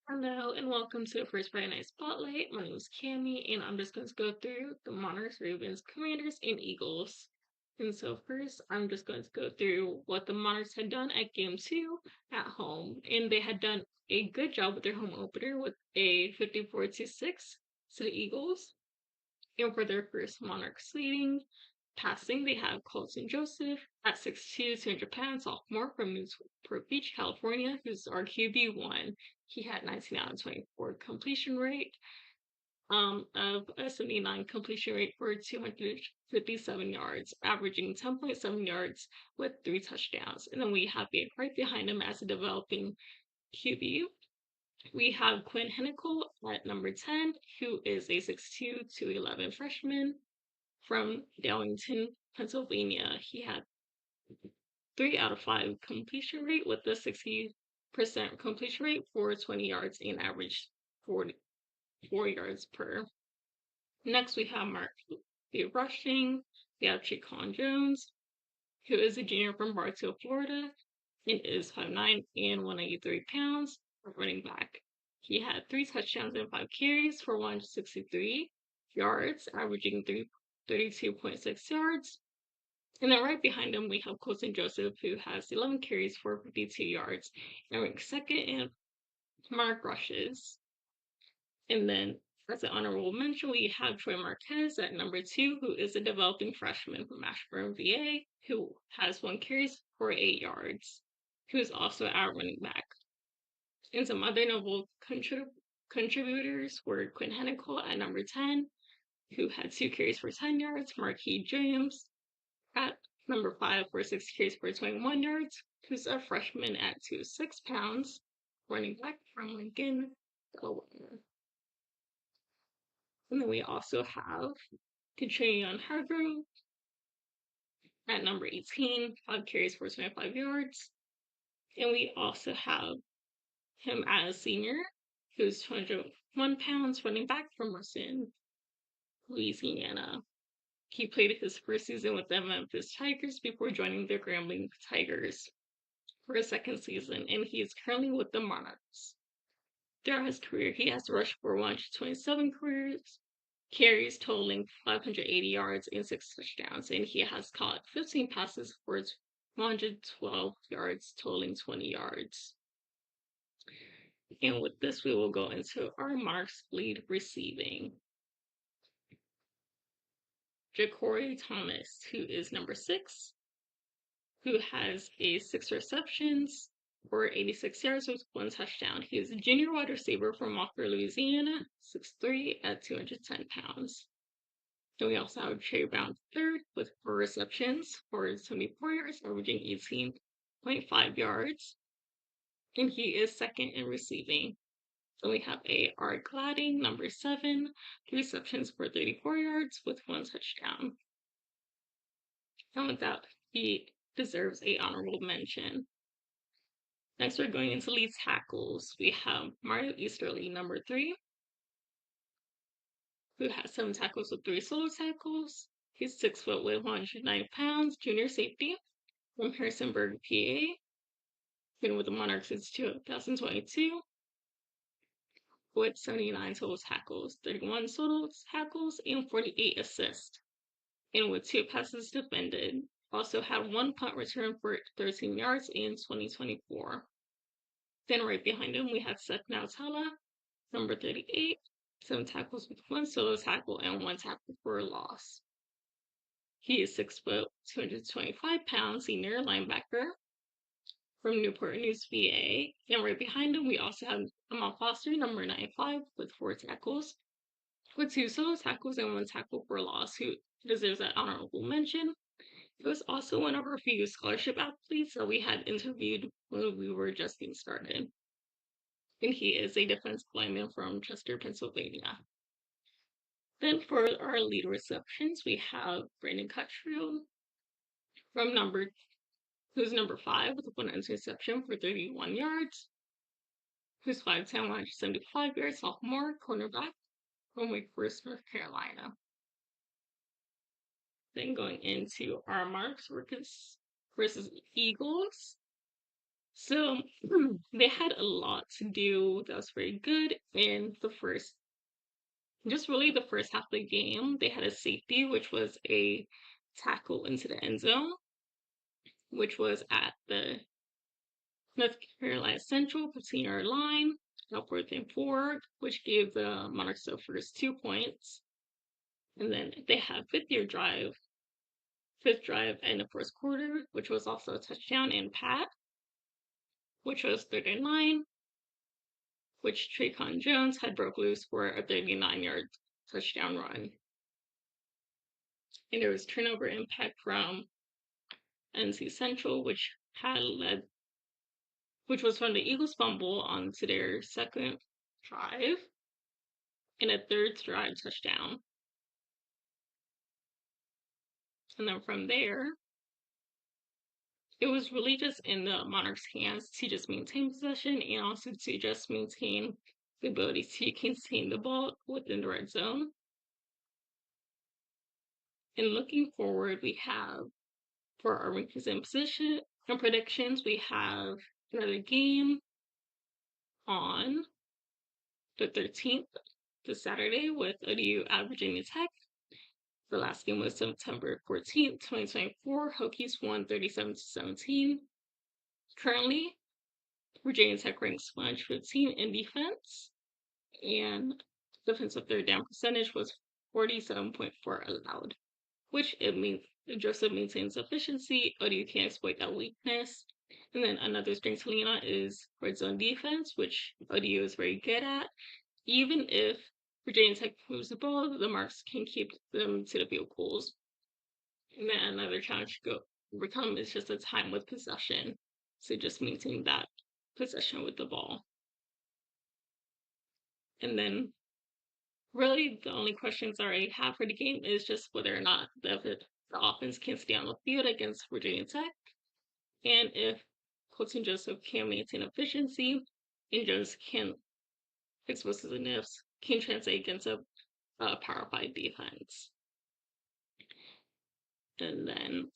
Hello and welcome to the first Friday Night Spotlight. My name is Cami and I'm just going to go through the Monarchs, Ravens, Commanders, and Eagles. And so first, I'm just going to go through what the Monarchs had done at Game 2 at home. And they had done a good job with their home opener with a 54-6 to the Eagles. And for their first Monarchs leading passing, they have Colton Joseph at 6'2", 200 pounds, sophomore from Newport Beach, California, who's our QB1. He had 19 out of 24 completion rate, of a 79 completion rate for 257 yards, averaging 10.7 yards with 3 touchdowns. And then we have it right behind him as a developing QB. We have Quinn Hennicle at number 10, who is a 6'2", 211 freshman from Darlington, Pennsylvania. He had 3 out of 5 completion rate with a 60% completion rate for 20 yards and average 44 yards per. Next, we have Mark rushing. We have Chacon Jones, who is a junior from Bartow, Florida, and is 5'9" and 183 pounds, running back. He had 3 touchdowns and 5 carries for 163 yards, averaging 32.6 yards And then right behind him, we have Colton Joseph, who has 11 carries for 52 yards and ranks second in Mark rushes. And then, as an honorable mention, we have Troy Marquez at number 2, who is a developing freshman from Ashburn, VA, who has 1 carries for 8 yards, who is also our running back. And some other notable contributors were Quinn Hennicle at number 10, who had 2 carries for 10 yards, Marquis James at number 5 for 6 carries for 21 yards, who's a freshman at 206 pounds, running back from Lincoln, Delaware. And then we also have Katrina Hargrove at number 18, 5 carries for 25 yards. And we also have him as a senior, who's 201 pounds, running back from Ruston, Louisiana. He played his first season with the Memphis Tigers before joining the Grambling Tigers for a second season, and he is currently with the Monarchs. Throughout his career, he has rushed for 127 carries totaling 580 yards and 6 touchdowns, and he has caught 15 passes for 112 yards, totaling 20 yards. And with this, we will go into our Marks lead receiving. Ja'Cory Thomas, who is number 6, who has 6 receptions for 86 yards with 1 touchdown. He is a junior wide receiver from Walker, Louisiana, 6'3" at 210 pounds. And we also have Trey Brown third with 4 receptions for 74 yards, averaging 18.5 yards. And he is second in receiving. Then we have Art Gladding, number 7, 3 receptions for 34 yards with 1 touchdown. And with that, he deserves an honorable mention. Next, we're going into lead tackles. We have Mario Easterly, number 3, who has 7 tackles with 3 solo tackles. He's 6 foot with 190 pounds, junior safety from Harrisonburg, PA. Been with the Monarchs since 2022. With 79 total tackles, 31 solo tackles, and 48 assists. And with 2 passes defended. Also had 1 punt return for 13 yards in 2024. Then right behind him, we have Seth Nautala, number 38, 7 tackles with 1 solo tackle and 1 tackle for a loss. He is 6 foot, 225 pounds, senior linebacker from Newport News, VA. And right behind him, we also have Amal Foster, number 95, with 4 tackles, with 2 solo tackles and 1 tackle for a loss, who deserves that honorable mention. He was also one of our few scholarship athletes that we had interviewed when we were just getting started. And he is a defensive lineman from Chester, Pennsylvania. Then for our lead receptions, we have Brandon Cuttrell who's number 5 with 1 interception for 31 yards. Who's 5'10", 175 yards, sophomore cornerback from Wake Forest, North Carolina. Then going into our Marks versus Eagles. So they had a lot to do that was very good in the first half of the game. They had a safety, which was a tackle into the end zone, which was at the North Carolina Central 15-yard line, 4th and 4, which gave the Monarchs the first 2 points. And then they had fifth drive in the first quarter, which was also a touchdown and pat, which was 3rd and 9, which Traycon Jones had broke loose for a 39-yard touchdown run. And there was turnover impact from NC Central, which was from the Eagles fumble onto their second drive and a 3rd drive touchdown. And then from there, it was really just in the Monarchs' hands to just maintain possession and also to just maintain the ability to contain the ball within the red zone. And looking forward, we have, for our rankings and position and predictions, we have another game on the 13th, this Saturday, with ODU at Virginia Tech. The last game was September 14th, 2024. Hokies won 37-17. Currently, Virginia Tech ranks 115 in defense, and defensive third down percentage was 47.4 allowed, which it means Joseph maintains efficiency. ODU can exploit that weakness. And then another strength to lean on is red zone defense, which ODU is very good at. Even if Virginia Tech moves the ball, the Marks can keep them to the field goals. And then another challenge to go overcome is just the time with possession. So just maintain that possession with the ball. And then really the only questions I have for the game is just whether or not the offense can stay on the field against Virginia Tech, and if Colton Joseph can maintain efficiency and Jones can explosiveness can translate against a Power 5 defense. And then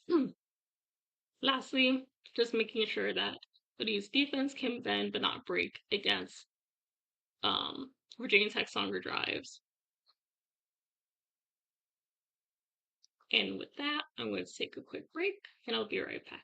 lastly, just making sure that ODU's defense can bend but not break against Virginia Tech's longer drives. And with that, I'm going to take a quick break and I'll be right back.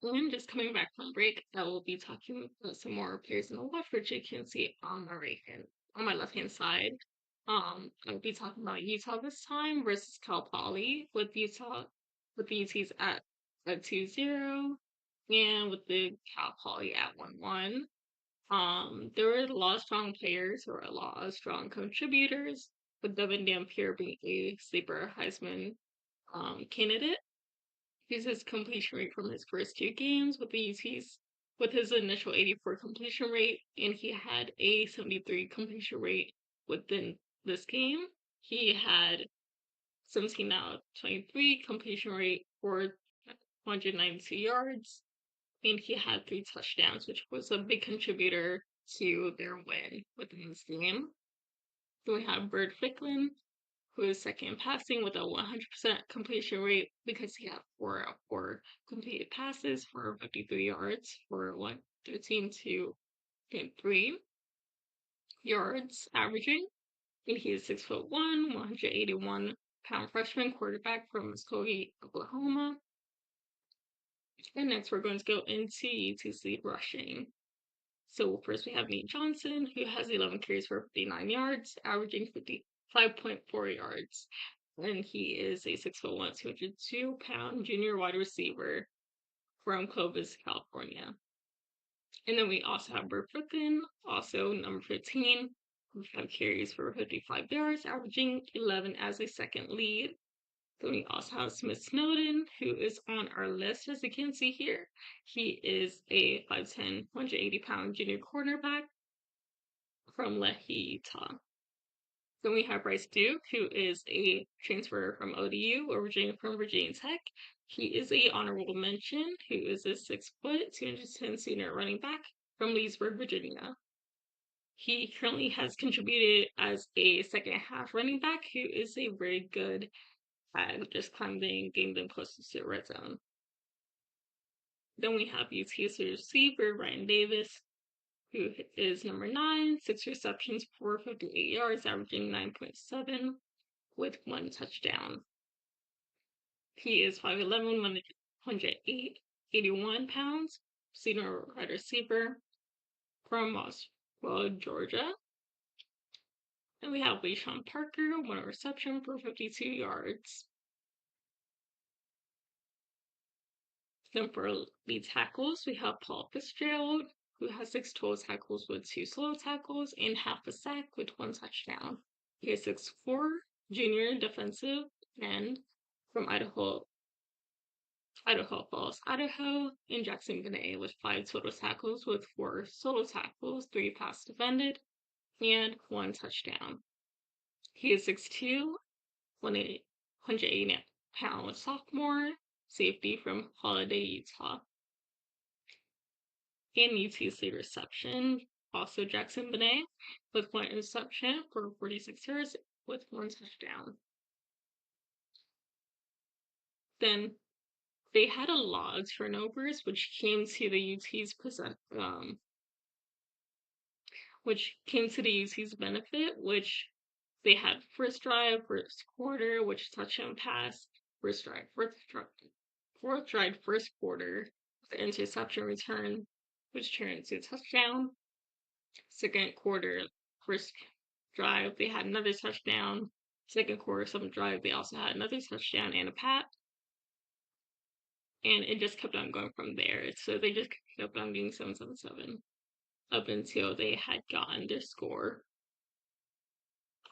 And just coming back from break, I will be talking about some more players in the left, which you can see on my on my left hand side. I'll be talking about Utah this time versus Cal Poly with the UTs at 2-0 and with the Cal Poly at 1-1. There were a lot of strong players, there were a lot of strong contributors, with Devin Dampier being a sleeper Heisman candidate. His completion rate from his first two games with the UTs, with his initial 84 completion rate, and he had a 73 completion rate within this game. He had 17 out of 23 completion rate for 192 yards, and he had 3 touchdowns, which was a big contributor to their win within this game. Then we have Bird Ficklin, who is second in passing with a 100% completion rate because he had 4 out of 4 completed passes for 53 yards for 113 to 3 yards averaging. And he is 6'1", 181-pound freshman quarterback from Muskogee, Oklahoma. And next we're going to go into UTC rushing. So first we have Nate Johnson, who has 11 carries for 59 yards, averaging 55.4 yards. And he is a 6'1", 202-pound junior wide receiver from Clovis, California. And then we also have Burt Brooklyn, also number 15, who had carries for 55 yards, averaging 11 as a second lead. Then we also have Smith Snowden, who is on our list, as you can see here. He is a 5'10", 180-pound junior cornerback from Lehi, Utah. Then we have Bryce Duke, who is a transfer from ODU, originally from Virginia Tech. He is a honorable mention, who is a 6 foot, 210 senior running back from Leesburg, Virginia. He currently has contributed as a second half running back who is a very good at just climbing, getting them closer to the red zone. Then we have UT's receiver, Ryan Davis, who is number 9, 6 receptions, 458 yards, averaging 9.7 with 1 touchdown. He is 5'11", 108, 81 pounds, senior wide receiver from Mossville, Georgia. And we have Leishawn Parker, 1 reception for 52 yards. Then for lead tackles, we have Paul Fitzgerald, who has 6 total tackles with 2 solo tackles and half a sack with 1 touchdown. He is 6'4", junior defensive end from Idaho Falls, Idaho, and Jackson, Gannett, with 5 total tackles with 4 solo tackles, 3 pass defended, and 1 touchdown. He is 6'2", 180-pound sophomore safety from Holiday, Utah. And UT's lead reception, also Jackson Benet, with 1 interception for 46 yards with 1 touchdown. Then they had a lot of turnovers, which came to the UT's benefit, which they had first drive, first quarter, which touchdown pass, fourth drive, first quarter, the interception return, which turned into a touchdown. Second quarter, first drive, they had another touchdown. Second quarter, second drive, they also had another touchdown and a pat. And it just kept on going from there. So they just kept on being 7-7-7 up until they had gotten their score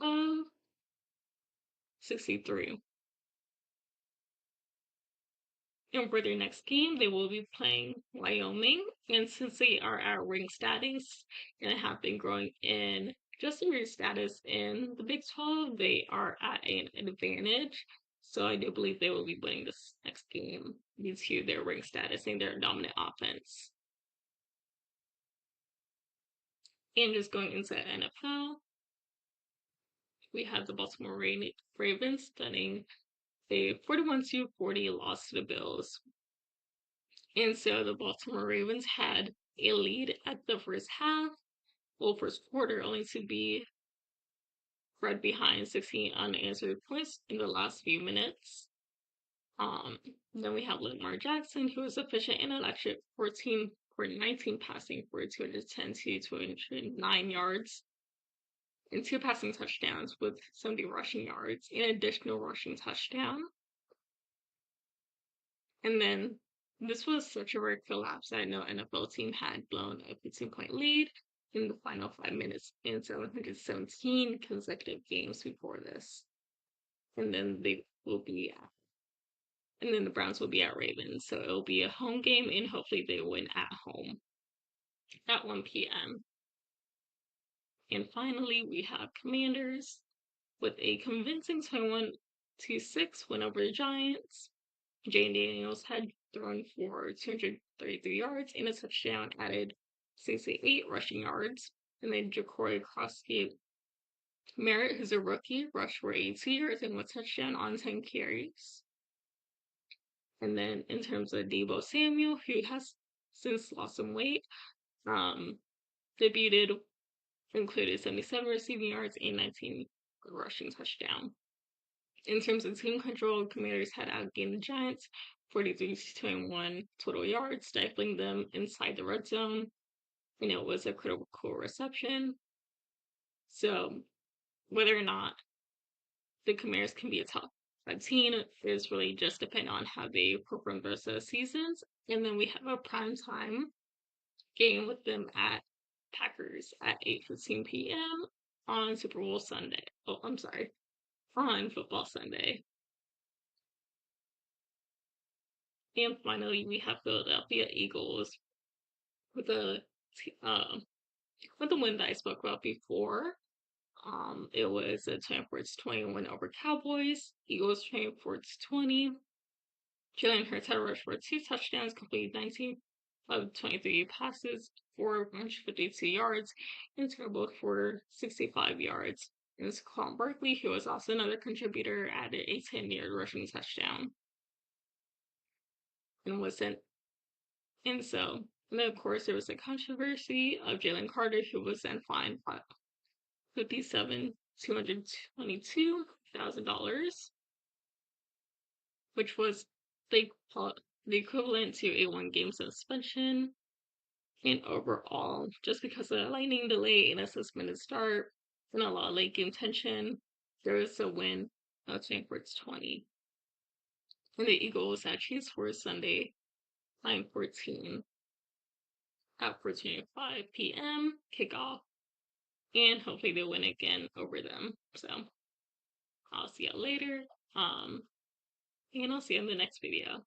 of 63. And for their next game, they will be playing Wyoming. And since they are at ring status and have been growing in just in ring status in the Big 12, they are at an advantage. So I do believe they will be winning this next game due to their ring status and their dominant offense. And just going into the NFL, we have the Baltimore Ravens stunning a 41-40 loss to the Bills. And so the Baltimore Ravens had a lead at the first quarter, only to be read behind 16 unanswered points in the last few minutes. Then we have Lamar Jackson, who was efficient and electric, 14 for 19 passing for 210 to 209 yards, and 2 passing touchdowns with 70 rushing yards, and additional rushing touchdown. And then this was such a rare collapse that no NFL team had blown a 15-point lead in the final 5 minutes in 717 consecutive games before this. And then the Browns will be at Ravens, so it'll be a home game, and hopefully they win at home at 1 p.m. And finally, we have Commanders with a convincing 21-6 win over the Giants. Jane Daniels had thrown for 233 yards and a touchdown, added 68 rushing yards. And then Ja'Cory Merritt, who's a rookie, rushed for 82 yards and 1 touchdown on 10 carries. And then in terms of Deebo Samuel, who has since lost some weight, debuted, included 77 receiving yards and 19 rushing touchdown. In terms of team control, Commanders had outgained the Giants 43-21 total yards, stifling them inside the red zone. And it was a critical reception. So whether or not the Commanders can be a top 5 team is really just depending on how they perform the rest of the seasons. And then we have a primetime game with them at Packers at 8:15 p.m. on Super Bowl Sunday. Oh, I'm sorry. On Football Sunday. And finally, we have Philadelphia Eagles with the win that I spoke about before. It was a 24-20 win over Cowboys. Eagles 24-20. Jalen Hurts had rushed for 2 touchdowns, completed 19 of 23 passes for 152 yards, and scrambled for 65 yards. And Saquon Barkley, who was also another contributor, added a 10-yard rushing touchdown. And wasn't and so and then of course there was a controversy of Jalen Carter, who was then fined $57,222,000, which was the the equivalent to a 1 game suspension. And overall, just because of the lightning delay and a suspended start and a lot of late game tension, there was a win of 24-20. And the Eagles had Chiefs for Sunday 9:14 at 4:25 p.m. kickoff, and hopefully they win again over them. So I'll see you later. And I'll see you in the next video.